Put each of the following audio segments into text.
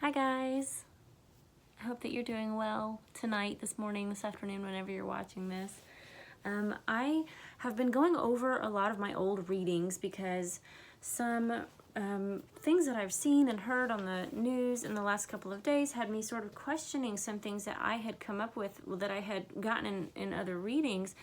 Hi guys, I hope that you're doing well tonight, this morning, this afternoon, whenever you're watching this. I have been going over a lot of my old readings because some things that I've seen and heard on the news in the last couple of days had me sort of questioning some things that I had come up with that I had gotten in other readings.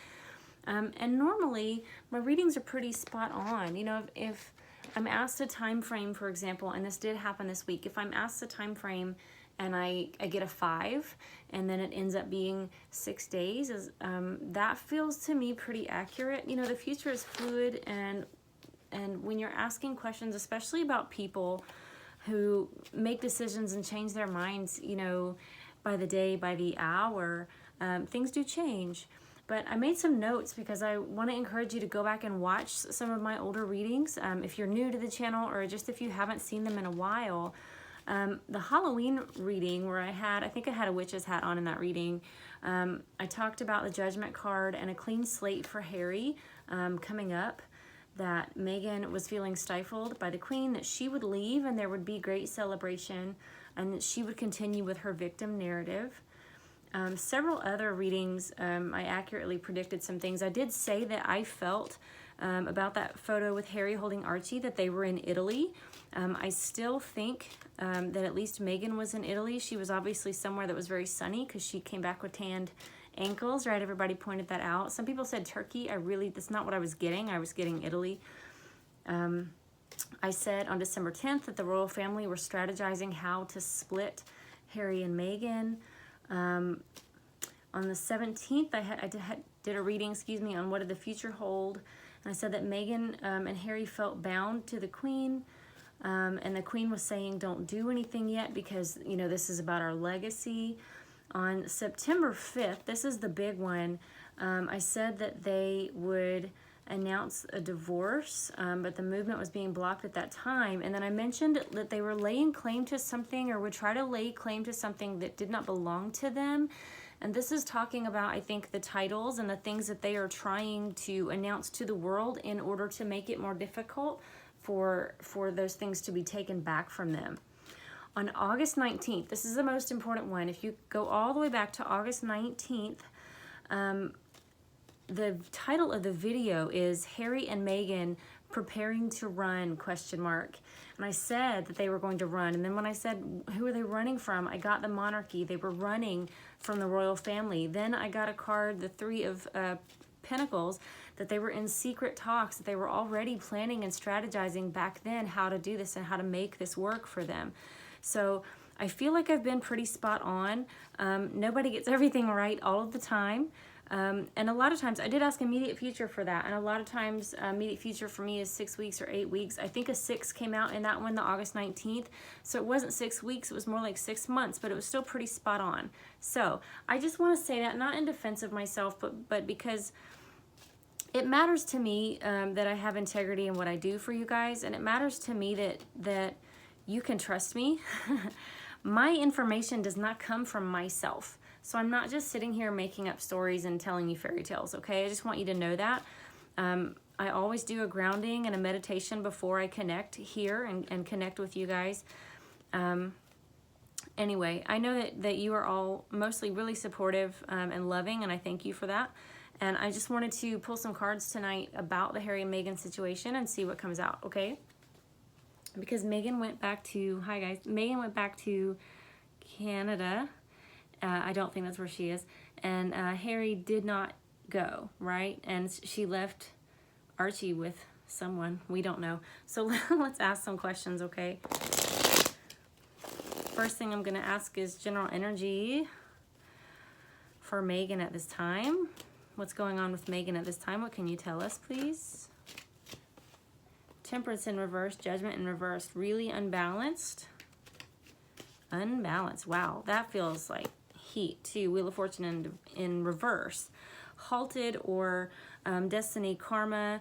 And normally my readings are pretty spot on. You know, if I'm asked a time frame, for example, and this did happen this week, if I'm asked a time frame and I get a 5 and then it ends up being 6 days, that feels to me pretty accurate. You know, the future is fluid, and when you're asking questions, especially about people who make decisions and change their minds, you know, by the day, by the hour, things do change. But I made some notes because I want to encourage you to go back and watch some of my older readings. If you're new to the channel, or just if you haven't seen them in a while. The Halloween reading where I think I had a witch's hat on in that reading. I talked about the Judgment card and a clean slate for Harry coming up, that Meghan was feeling stifled by the Queen, that she would leave and there would be great celebration, and that she would continue with her victim narrative. Several other readings, I accurately predicted some things. I did say that I felt about that photo with Harry holding Archie that they were in Italy. I still think that at least Meghan was in Italy. She was obviously somewhere that was very sunny because she came back with tanned ankles, right? Everybody pointed that out. Some people said Turkey. That's not what I was getting. I was getting Italy. I said on December 10th that the royal family were strategizing how to split Harry and Meghan. On the 17th, I did a reading, on what did the future hold. And I said that Meghan and Harry felt bound to the Queen. And the Queen was saying, don't do anything yet because, you know, this is about our legacy. On September 5th, this is the big one, I said that they would announce a divorce, but the movement was being blocked at that time. And then I mentioned that they were laying claim to something, or would try to lay claim to something that did not belong to them. And this is talking about, I think, the titles and the things that they are trying to announce to the world in order to make it more difficult for those things to be taken back from them. On August 19th, this is the most important one. If you go all the way back to August 19th, the title of the video is Harry and Meghan preparing to run, ? And I said that they were going to run. And then when I said, who are they running from? I got the monarchy. They were running from the royal family. Then I got a card, the 3 of Pentacles, that they were in secret talks, that they were already planning and strategizing back then how to do this and how to make this work for them. So I feel like I've been pretty spot on. Nobody gets everything right all of the time. And a lot of times, I did ask immediate future for that. And a lot of times, immediate future for me is 6 weeks or 8 weeks. I think a 6 came out in that one, the August 19th. So it wasn't 6 weeks, it was more like 6 months, but it was still pretty spot on. So I just want to say that, not in defense of myself, but because it matters to me that I have integrity in what I do for you guys. And it matters to me that you can trust me. My information does not come from myself. So I'm not just sitting here making up stories and telling you fairy tales, okay? I just want you to know that. I always do a grounding and a meditation before I connect here and connect with you guys. Anyway, I know that you are all mostly really supportive and loving, and I thank you for that. And I just wanted to pull some cards tonight about the Harry and Meghan situation and see what comes out, okay? Because Meghan went back to, hi guys, Meghan went back to Canada. I don't think that's where she is. And Harry did not go, right? And she left Archie with someone. We don't know. So let's ask some questions, okay? First thing I'm going to ask is general energy for Meghan at this time. What's going on with Meghan at this time? What can you tell us, please? Temperance in reverse, Judgment in reverse. Really unbalanced. Unbalanced. Wow, that feels like heat too. Wheel of Fortune in reverse. Halted or destiny, karma,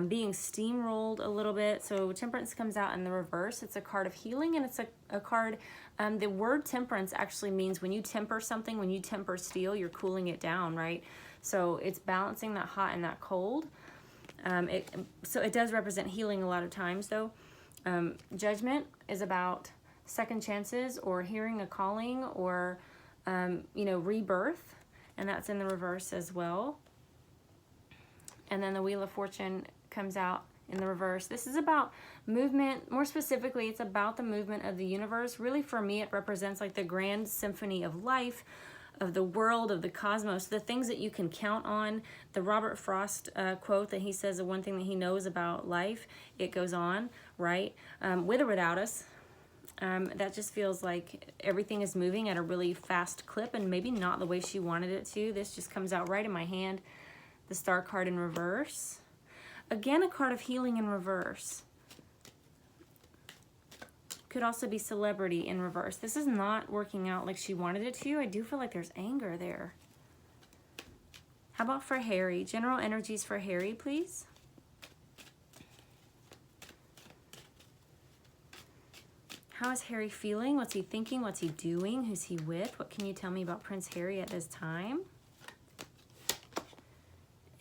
being steamrolled a little bit. So Temperance comes out in the reverse. It's a card of healing, and it's a card, the word temperance actually means when you temper something, when you temper steel, you're cooling it down, right? So it's balancing that hot and that cold. So it does represent healing a lot of times though. Judgment is about second chances or hearing a calling or, you know, rebirth. And that's in the reverse as well. And then the Wheel of Fortune comes out in the reverse. This is about movement. More specifically, it's about the movement of the universe. Really, for me, it represents like the grand symphony of life, of the world, of the cosmos, the things that you can count on. The Robert Frost quote that he says, the one thing that he knows about life, it goes on, right? With or without us. That just feels like everything is moving at a really fast clip and maybe not the way she wanted it to. This just comes out right in my hand. The Star card in reverse. Again, a card of healing in reverse. Could also be celebrity in reverse. This is not working out like she wanted it to. I do feel like there's anger there. How about for Harry? General energies for Harry, please. How is Harry feeling? What's he thinking? What's he doing? Who's he with? What can you tell me about Prince Harry at this time?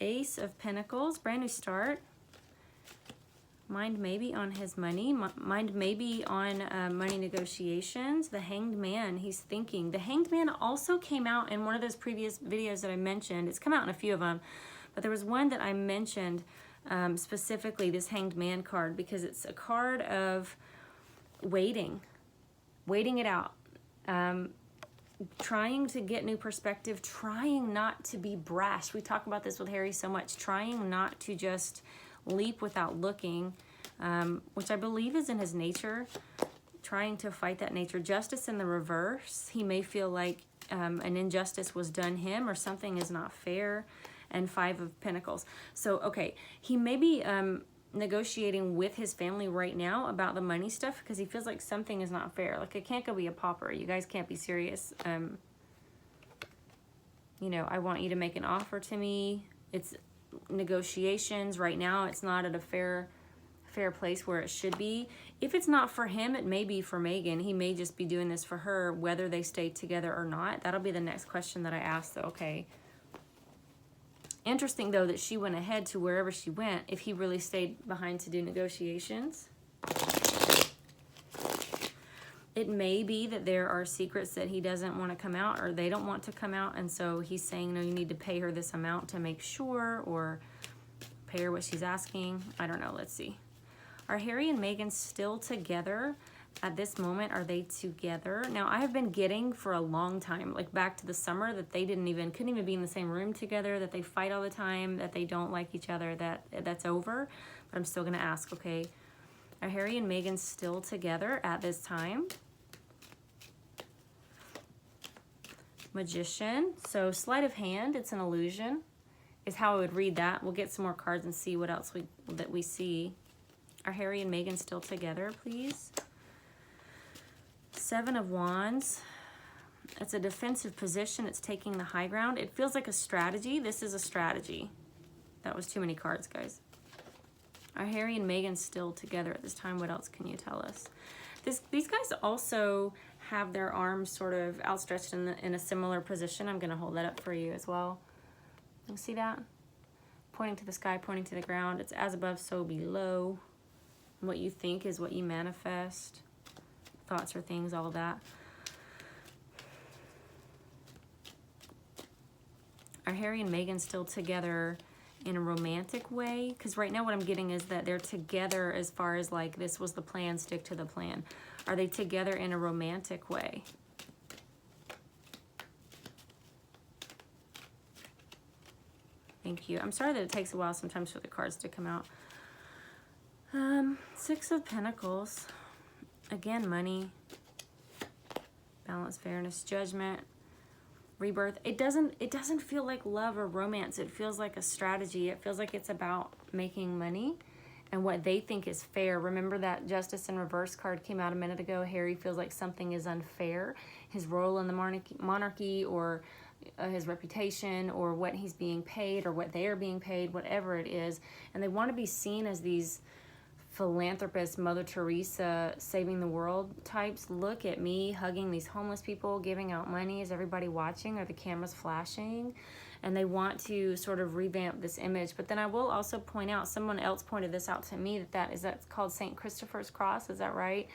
Ace of Pentacles, brand new start. Mind maybe on his money. Mind maybe on money negotiations. The Hanged Man, he's thinking. The Hanged Man also came out in one of those previous videos that I mentioned. It's come out in a few of them. But there was one that I mentioned specifically, this Hanged Man card, because it's a card of waiting it out. Trying to get new perspective, trying not to be brash. We talk about this with Harry so much, trying not to just leap without looking, which I believe is in his nature, trying to fight that nature. Justice in the reverse. He may feel like an injustice was done him or something is not fair. And Five of Pentacles. So, okay, he may be negotiating with his family right now about the money stuff because he feels like something is not fair. Like, I can't go be a pauper. You guys can't be serious. You know, I want you to make an offer to me. It's negotiations right now. It's not at a fair place where it should be. If it's not for him, it may be for Megan. He may just be doing this for her, whether they stay together or not. That'll be the next question that I ask, though. Okay. Interesting, though, that she went ahead to wherever she went if he really stayed behind to do negotiations. It may be that there are secrets that he doesn't want to come out or they don't want to come out, and so he's saying, no, you need to pay her this amount to make sure, or pay her what she's asking. I don't know. Let's see. Are Harry and Meghan still together? At this moment, are they together? Now, I have been getting for a long time, like back to the summer, that they couldn't even be in the same room together, that they fight all the time, that they don't like each other, that's over. But I'm still going to ask, okay, are Harry and Meghan still together at this time? Magician. So sleight of hand, it's an illusion, is how I would read that. We'll get some more cards and see what else we see. Are Harry and Meghan still together, please? Seven of Wands. It's a defensive position. It's taking the high ground. It feels like a strategy. This is a strategy. That was too many cards, guys. Are Harry and Meghan still together at this time? What else can you tell us? These guys also have their arms sort of outstretched in a similar position. I'm going to hold that up for you as well. You see that? Pointing to the sky, pointing to the ground. It's as above, so below. What you think is what you manifest. Thoughts or things, all of that. Are Harry and Meghan still together in a romantic way? Because right now what I'm getting is that they're together as far as like, this was the plan, stick to the plan. Are they together in a romantic way? Thank you. I'm sorry that it takes a while sometimes for the cards to come out. Six of Pentacles. Again, money, balance, fairness, judgment, rebirth. It doesn't feel like love or romance. It feels like a strategy. It feels like it's about making money and what they think is fair. Remember that Justice in Reverse card came out a minute ago. Harry feels like something is unfair. His role in the monarchy or his reputation or what he's being paid or what they are being paid, whatever it is. And they want to be seen as these philanthropist, Mother Teresa, saving the world types. Look at me hugging these homeless people, giving out money. Is everybody watching? Are the cameras flashing? And they want to sort of revamp this image. But then I will also point out, someone else pointed this out to me, that's called St. Christopher's Cross. Is that right?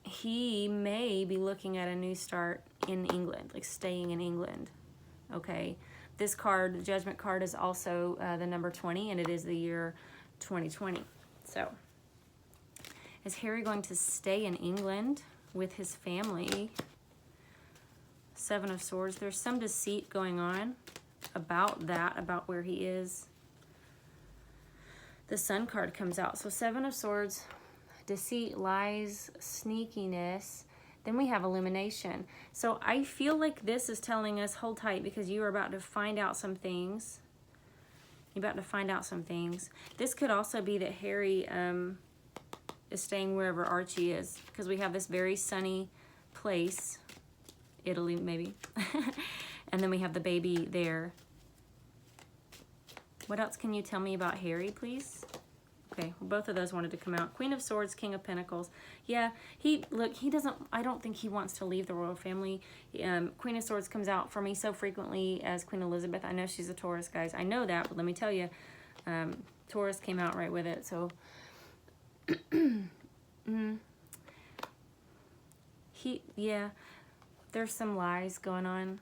he may be looking at a new start in England, like staying in England, okay? This card, the Judgment card, is also the number 20, and it is the year 2020. So, is Harry going to stay in England with his family? Seven of Swords. There's some deceit going on about that, about where he is. The Sun card comes out. So Seven of Swords, deceit, lies, sneakiness. Then we have illumination. So I feel like this is telling us, hold tight, because you are about to find out some things. You're about to find out some things. This could also be that Harry is staying wherever Archie is, because we have this very sunny place, Italy maybe, and then we have the baby there. What else can you tell me about Harry, please? Okay, well, both of those wanted to come out. Queen of Swords, King of Pentacles. Yeah, he doesn't, I don't think he wants to leave the royal family. Queen of Swords comes out for me so frequently as Queen Elizabeth. I know she's a Taurus, guys. I know that, but let me tell you, Taurus came out right with it. So, yeah, there's some lies going on.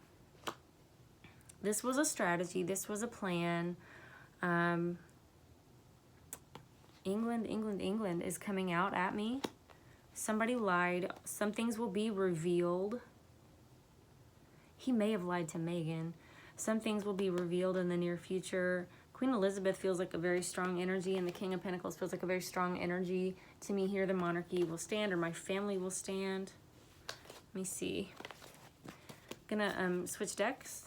This was a strategy. This was a plan. England is coming out at me. Somebody lied. Some things will be revealed. He may have lied to Meghan. Some things will be revealed in the near future. Queen Elizabeth feels like a very strong energy, and the King of Pentacles feels like a very strong energy to me here. The monarchy will stand, or my family will stand. Let me see. I'm gonna switch decks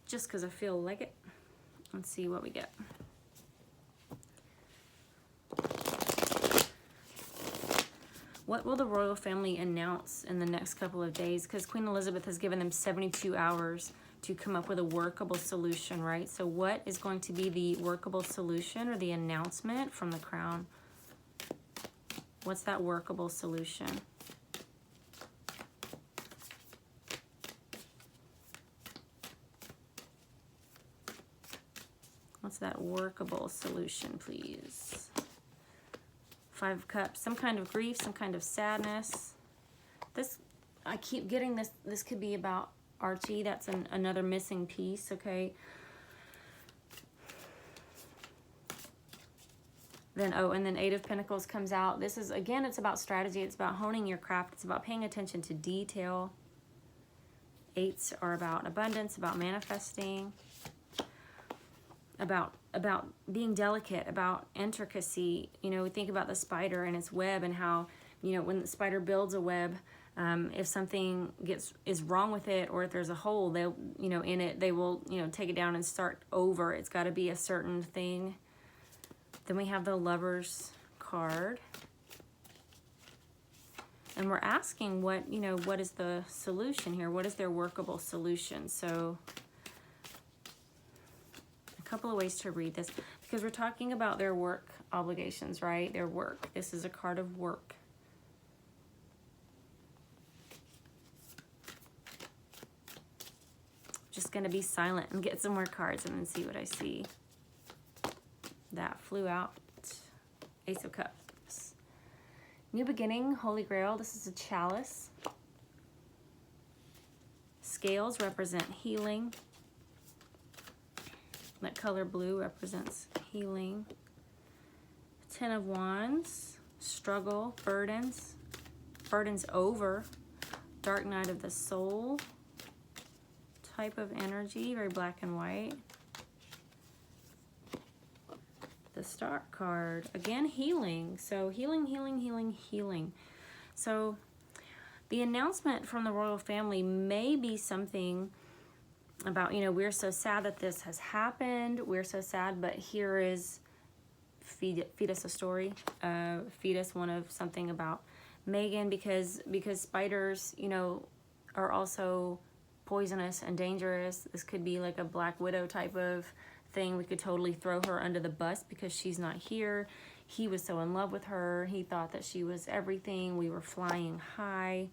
just because I feel like it. Let's see what we get. What will the royal family announce in the next couple of days? Because Queen Elizabeth has given them 72 hours to come up with a workable solution, right? So what is going to be the workable solution or the announcement from the Crown? What's that workable solution? What's that workable solution, please? Five of Cups, some kind of grief, some kind of sadness. This, I keep getting this, this could be about Archie. That's another missing piece, okay? Then, oh, and then Eight of Pentacles comes out. This is, again, it's about strategy. It's about honing your craft. It's about paying attention to detail. Eights are about abundance, about manifesting, about being delicate, about intricacy. You know, we think about the spider and its web, and how, you know, when the spider builds a web, if something is wrong with it, or if there's a hole, they'll, you know, in it, they will, you know, take it down and start over. It's got to be a certain thing. Then we have the Lovers card, and we're asking what, you know, what is the solution here? What is their workable solution? So couple of ways to read this, because we're talking about their work obligations, right? Their work. This is a card of work. Just going to be silent and get some more cards and then see what I see. That flew out. Ace of Cups. New beginning, Holy Grail. This is a chalice. Scales represent healing. That color blue represents healing. Ten of Wands, struggle, burdens. Burdens over. Dark night of the soul. Type of energy, very black and white. The Star card, again, healing. So healing, healing, healing, healing. So the announcement from the royal family may be something about, you know, we're so sad that this has happened. We're so sad, but here is, feed us a story. Feed us one of something about Meghan, because spiders, you know, are also poisonous and dangerous. This could be like a Black Widow type of thing. We could totally throw her under the bus because she's not here. He was so in love with her. He thought that she was everything. We were flying high.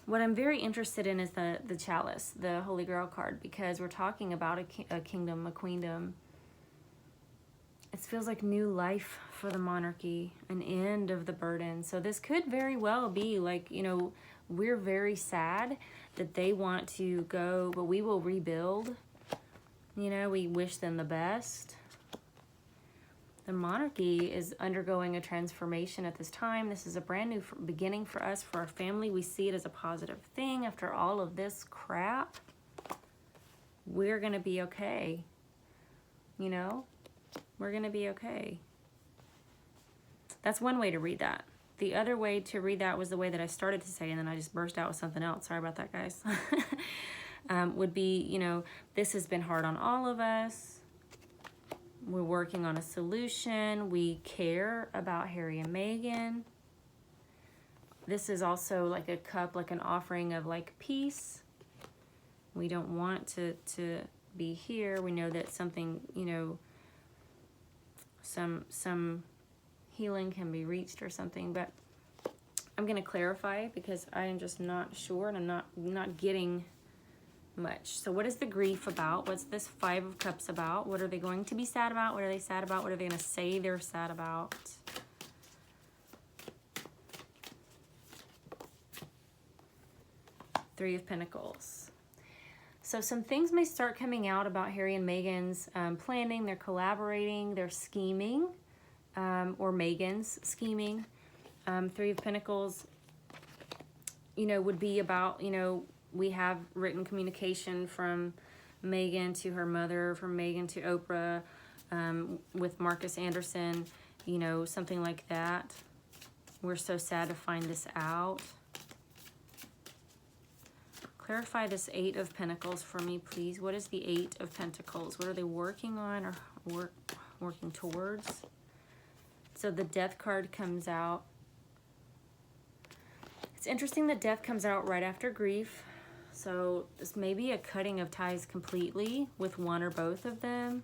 What I'm very interested in is the chalice, the Holy Grail card, because we're talking about a kingdom, a queendom. It feels like new life for the monarchy, an end of the burden. So this could very well be like, you know, we're very sad that they want to go, but we will rebuild. You know, we wish them the best. The monarchy is undergoing a transformation at this time. This is a brand new beginning for us, for our family. We see it as a positive thing. After all of this crap, we're going to be okay. You know, we're going to be okay. That's one way to read that. The other way to read that was the way that I started to say, and then I just burst out with something else. Sorry about that, guys. Would be, you know, this has been hard on all of us. We're working on a solution. We care about Harry and Meghan. This is also like a cup, like an offering of like peace. We don't want to be here. We know that something, you know, some healing can be reached or something, but I'm going to clarify because I am just not sure and I'm not getting much. So what is the grief about? What's this Five of Cups about? What are they going to be sad about? What are they sad about? What are they going to say they're sad about? Three of Pentacles. So some things may start coming out about Harry and Meghan's planning. They're collaborating. They're scheming. Or Meghan's scheming. Three of Pentacles, you know, would be about, you know, we have written communication from Meghan to her mother, from Meghan to Oprah, with Marcus Anderson, you know, something like that. We're so sad to find this out. Clarify this Eight of Pentacles for me, please. What is the Eight of Pentacles? What are they working on or working towards? So the Death card comes out. It's interesting that Death comes out right after grief. So this may be a cutting of ties completely with one or both of them.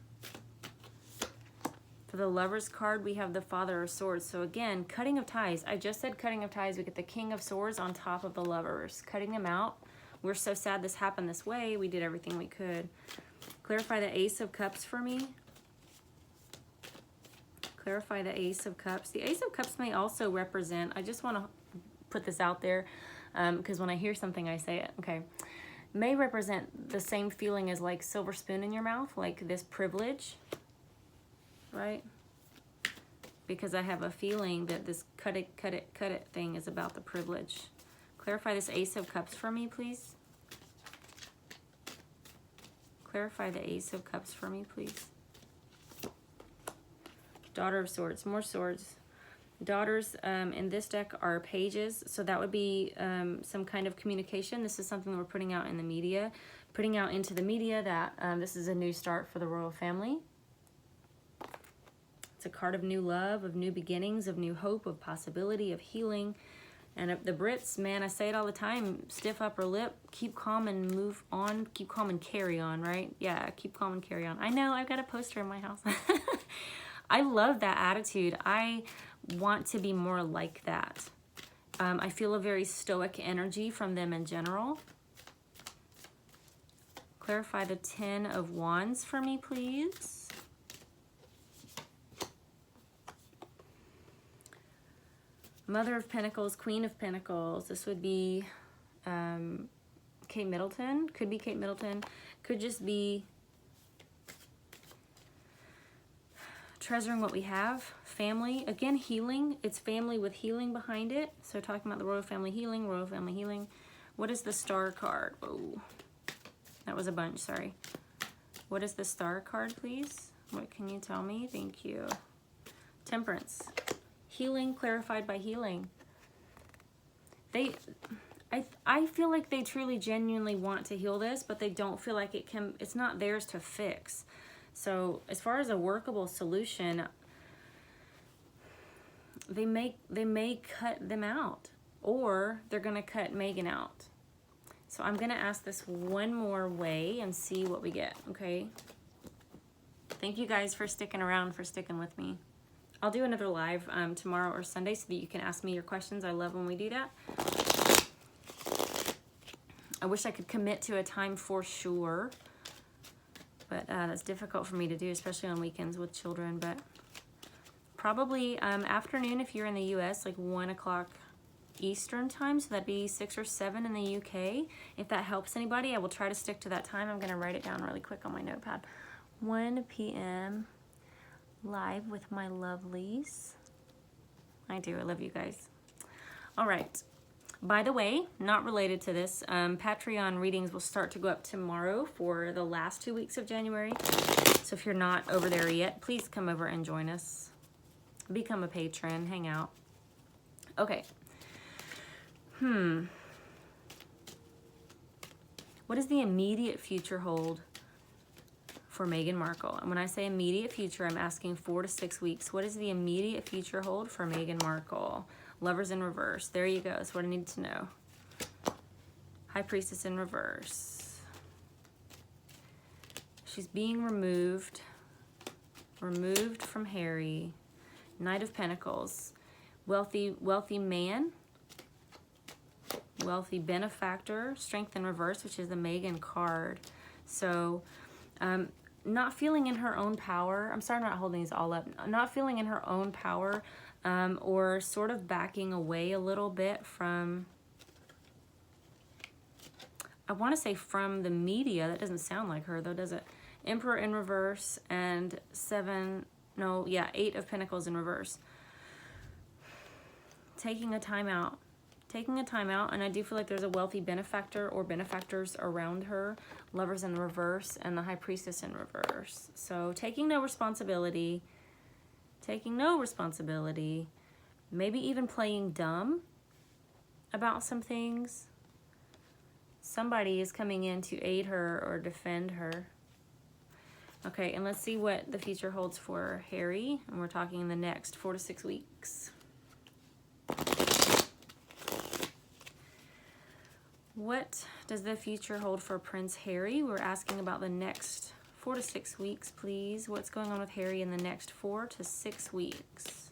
For the Lovers card, we have the Father of Swords. So again, cutting of ties. I just said cutting of ties. We get the King of Swords on top of the Lovers. Cutting them out. We're so sad this happened this way. We did everything we could. Clarify the Ace of Cups for me. Clarify the Ace of Cups. The Ace of Cups may also represent, I just want to put this out there because when I hear something, I say it. Okay. May represent the same feeling as like silver spoon in your mouth, like this privilege, right? Because I have a feeling that this cut it thing is about the privilege. Clarify this Ace of Cups for me, please. Clarify the Ace of Cups for me, please. Daughter of Swords, more swords. Daughters in this deck are pages, so that would be some kind of communication. This is something that we're putting out in the media, putting out into the media that this is a new start for the royal family. It's a card of new love, of new beginnings, of new hope, of possibility, of healing. And the Brits, man, I say it all the time, stiff upper lip, keep calm and move on, keep calm and carry on, right? Yeah, keep calm and carry on. I know, I've got a poster in my house. I love that attitude. I want to be more like that. I feel a very stoic energy from them in general. Clarify the Ten of Wands for me, please. Mother of Pentacles, Queen of Pentacles. This would be Kate Middleton. Could be Kate Middleton. Could just be treasuring what we have. Family. Again, healing. It's family with healing behind it. So talking about the royal family healing, royal family healing. What is the Star card? Oh, that was a bunch, sorry. What is the Star card, please? What can you tell me? Thank you. Temperance. Healing clarified by healing. I feel like they truly genuinely want to heal this, but they don't feel like it's not theirs to fix. So as far as a workable solution, they may cut them out, or they're going to cut Meghan out. So I'm going to ask this one more way and see what we get, okay? Thank you guys for sticking around, for sticking with me. I'll do another live tomorrow or Sunday so that you can ask me your questions. I love when we do that. I wish I could commit to a time for sure, but that's difficult for me to do, especially on weekends with children. But probably afternoon if you're in the US, like 1 o'clock Eastern time, so that'd be 6 or 7 in the UK. If that helps anybody, I will try to stick to that time. I'm gonna write it down really quick on my notepad. 1 p.m. live with my lovelies. I do, I love you guys. All right, by the way, not related to this, Patreon readings will start to go up tomorrow for the last 2 weeks of January. So if you're not over there yet, please come over and join us. Become a patron, hang out. Okay. What does the immediate future hold for Meghan Markle? And when I say immediate future, I'm asking 4 to 6 weeks. What does the immediate future hold for Meghan Markle? Lovers in reverse. There you go. That's what I need to know. High Priestess in reverse. She's being removed from Harry. Knight of Pentacles. Wealthy man. Wealthy benefactor. Strength in reverse, which is the Meghan card. So, not feeling in her own power. I'm sorry, I'm not holding these all up. Not feeling in her own power, or sort of backing away a little bit from, I want to say from the media. That doesn't sound like her though, does it? Emperor in reverse and 8 of Pentacles in reverse. Taking a time out, and I do feel like there's a wealthy benefactor or benefactors around her. Lovers in reverse and the High Priestess in reverse. So taking no responsibility, maybe even playing dumb about some things. Somebody is coming in to aid her or defend her. Okay, and let's see what the future holds for Harry, and we're talking in the next 4 to 6 weeks. What does the future hold for Prince Harry? We're asking about the next 4 to 6 weeks, please. What's going on with Harry in the next 4 to 6 weeks?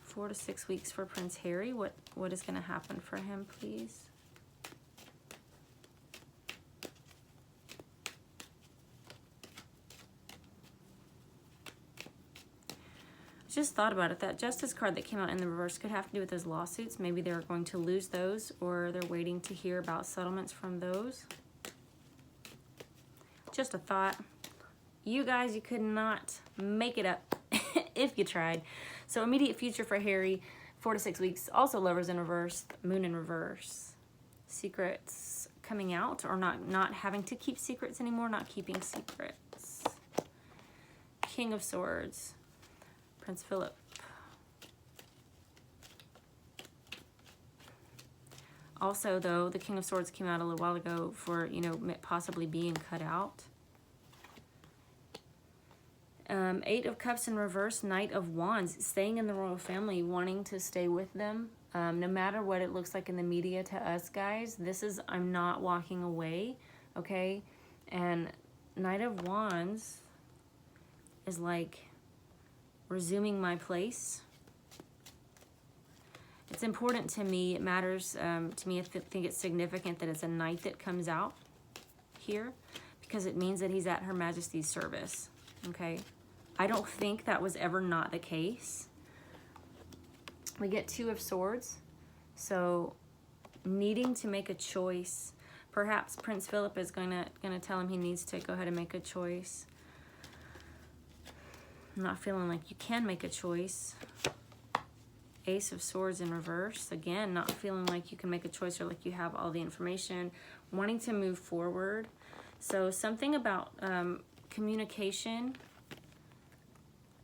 4 to 6 weeks for Prince Harry. What is going to happen for him, please? Just thought about it. That Justice card that came out in the reverse could have to do with those lawsuits. Maybe they're going to lose those, or they're waiting to hear about settlements from those. Just a thought. You guys, you could not make it up if you tried. So immediate future for Harry, 4 to 6 weeks. Also Lovers in reverse, Moon in reverse. Secrets coming out, or not having to keep secrets anymore, not keeping secrets. King of Swords. Prince Philip. Also, though, the King of Swords came out a little while ago for, possibly being cut out. 8 of Cups in reverse, Knight of Wands, staying in the royal family, wanting to stay with them. No matter what it looks like in the media to us, guys, this is, I'm not walking away, okay? And Knight of Wands is like resuming my place. It's important to me. It matters to me. I think it's significant that it's a knight that comes out here, because it means that he's at Her Majesty's service, okay? I don't think that was ever not the case. We get 2 of Swords, so needing to make a choice. Perhaps Prince Philip is gonna tell him he needs to go ahead and make a choice. I'm not feeling like you can make a choice. Ace of Swords in reverse. Again, not feeling like you can make a choice or like you have all the information. Wanting to move forward. So something about communication.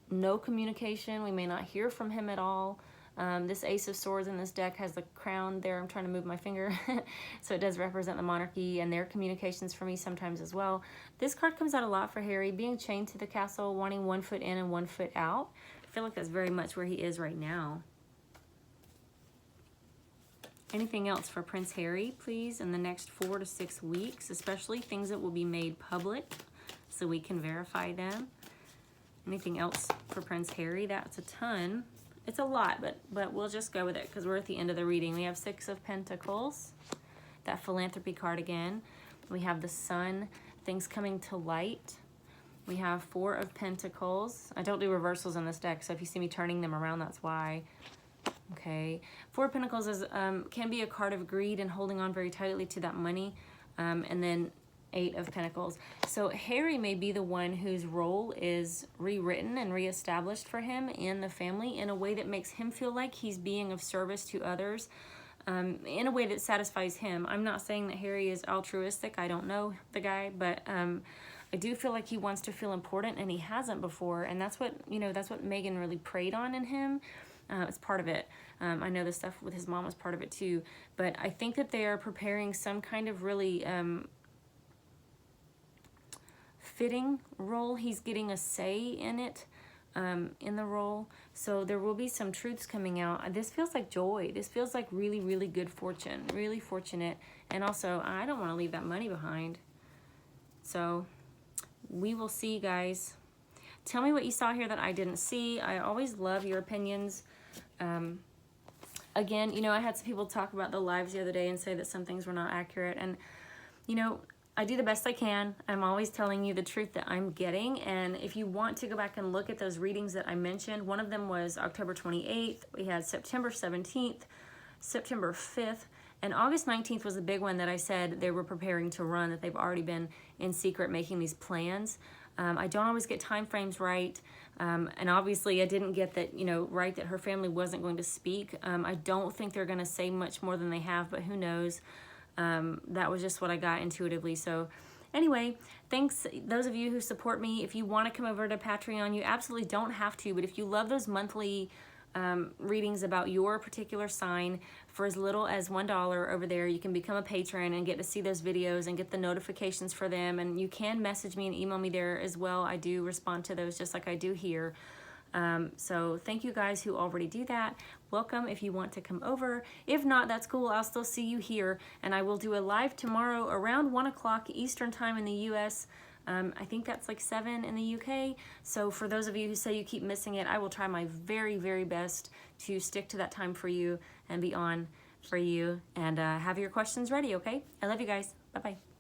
No communication. We may not hear from him at all. This Ace of Swords in this deck has the crown there. I'm trying to move my finger. So it does represent the monarchy and their communications for me sometimes as well. This card comes out a lot for Harry. Being chained to the castle, wanting 1 foot in and 1 foot out. I feel like that's very much where he is right now. Anything else for Prince Harry, please, in the next 4 to 6 weeks, especially things that will be made public so we can verify them. Anything else for Prince Harry? That's a ton. It's a lot, but we'll just go with it because we're at the end of the reading. We have 6 of Pentacles, that philanthropy card again. We have the Sun, things coming to light. We have Four of Pentacles. I don't do reversals in this deck, so if you see me turning them around, that's why. Okay. Four of Pentacles is can be a card of greed and holding on very tightly to that money. And then Eight of Pentacles. So Harry may be the one whose role is rewritten and reestablished for him in the family in a way that makes him feel like he's being of service to others, in a way that satisfies him. I'm not saying that Harry is altruistic. I don't know the guy, but I do feel like he wants to feel important, and he hasn't before. And that's what, you know, that's what Megan really preyed on in him. It's part of it. I know the stuff with his mom was part of it too, but I think that they are preparing some kind of really fitting role. He's getting a say in it, in the role. So there will be some truths coming out. This feels like joy. This feels like really, really good fortune, really fortunate. And also, I don't want to leave that money behind. So we will see, guys. Tell me what you saw here that I didn't see. I always love your opinions. Again, you know, I had some people talk about the lives the other day and say that some things were not accurate. And, you know, I do the best I can. I'm always telling you the truth that I'm getting. And if you want to go back and look at those readings that I mentioned, one of them was October 28th. We had September 17th, September 5th, and August 19th was a big one that I said they were preparing to run, that they've already been in secret making these plans. I don't always get time frames right. And obviously I didn't get that, you know, right, that her family wasn't going to speak. I don't think they're going to say much more than they have, but who knows? That was just what I got intuitively. So anyway, thanks those of you who support me. If you want to come over to Patreon, you absolutely don't have to, but if you love those monthly readings about your particular sign, for as little as $1 over there, you can become a patron and get to see those videos and get the notifications for them. And you can message me and email me there as well. I do respond to those just like I do here. So thank you guys who already do that. Welcome if you want to come over. If not, that's cool. I'll still see you here, and I will do a live tomorrow around 1 o'clock Eastern time in the US. I think that's like 7 in the UK. So for those of you who say you keep missing it, I will try my very, very best to stick to that time for you and be on for you, and have your questions ready, okay? I love you guys. Bye-bye.